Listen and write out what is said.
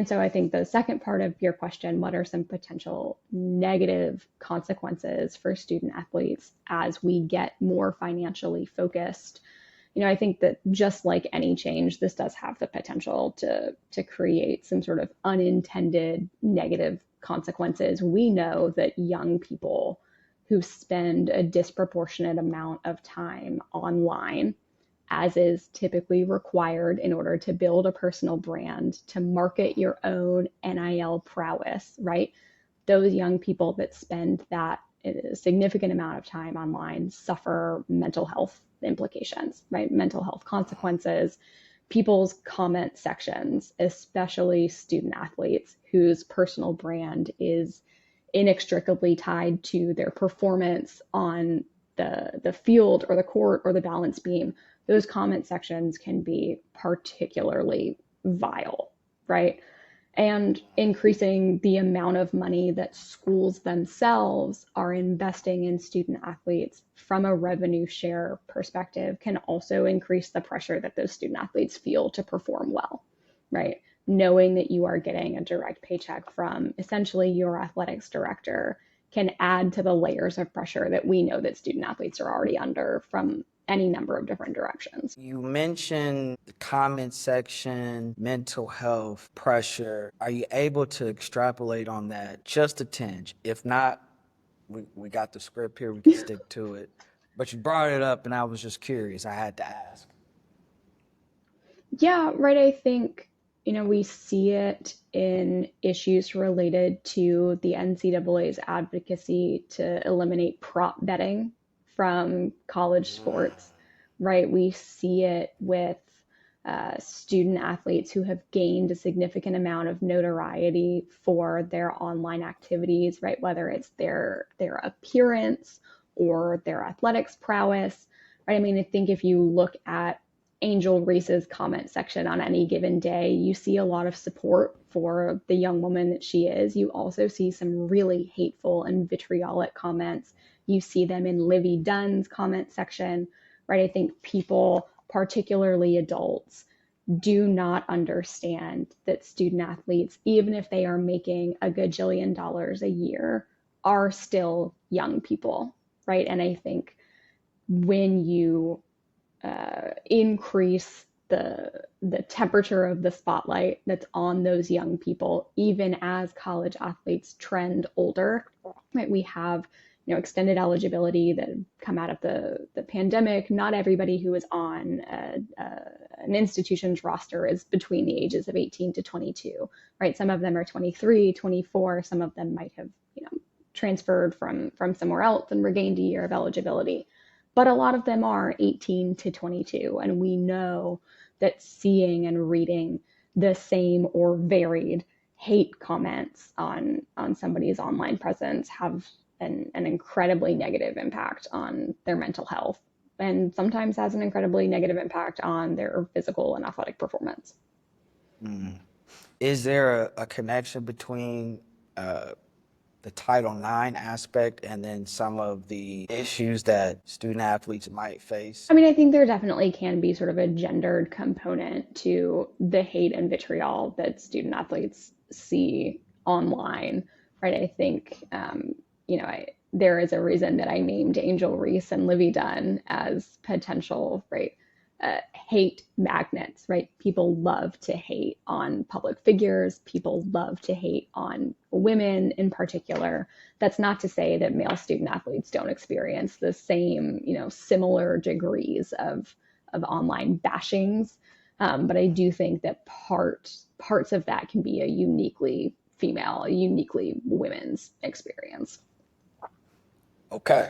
And so I think the second part of your question, what are some potential negative consequences for student athletes as we get more financially focused? I think that just like any change, this does have the potential to create some sort of unintended negative consequences. We know that young people who spend a disproportionate amount of time online, as is typically required in order to build a personal brand, to market your own NIL prowess, right? Those young people that spend that significant amount of time online suffer mental health implications, right? Mental health consequences. People's comment sections, especially student athletes whose personal brand is inextricably tied to their performance on the field or the court or the balance beam, those comment sections can be particularly vile, right? And increasing the amount of money that schools themselves are investing in student athletes from a revenue share perspective can also increase the pressure that those student athletes feel to perform well, right? Knowing that you are getting a direct paycheck from essentially your athletics director can add to the layers of pressure that we know that student athletes are already under from any number of different directions. You mentioned the comment section, mental health, pressure. Are you able to extrapolate on that just a tinge? If not, we got the script here, we can stick to it. But you brought it up and I was just curious. I had to ask. Yeah, right. I think, we see it in issues related to the NCAA's advocacy to eliminate prop betting from college sports, right? We see it with student athletes who have gained a significant amount of notoriety for their online activities, right? Whether it's their appearance or their athletics prowess, right? I mean, I think if you look at Angel Reese's comment section on any given day, you see a lot of support for the young woman that she is. You also see some really hateful and vitriolic comments. You see them in Livy Dunn's comment section, right? I think people, particularly adults, do not understand that student athletes, even if they are making a gajillion dollars a year, are still young people, right? And I think when you increase the temperature of the spotlight that's on those young people, even as college athletes trend older. Right, we have extended eligibility that come out of the pandemic. Not everybody who is on an institution's roster is between the ages of 18 to 22. Right, some of them are 23, 24. Some of them might have transferred from somewhere else and regained a year of eligibility, but a lot of them are 18 to 22. And we know that seeing and reading the same or varied hate comments on somebody's online presence have an incredibly negative impact on their mental health, and sometimes has an incredibly negative impact on their physical and athletic performance. Mm. Is there a connection between the Title IX aspect and then some of the issues that student athletes might face? I mean, I think there definitely can be sort of a gendered component to the hate and vitriol that student athletes see online, right? I think, there is a reason that I named Angel Reese and Livy Dunn as potential, right, hate magnets, right? People love to hate on public figures. People love to hate on women in particular. That's not to say that male student athletes don't experience the same, similar degrees of online bashings. But I do think that parts of that can be a uniquely female, a uniquely women's experience. Okay.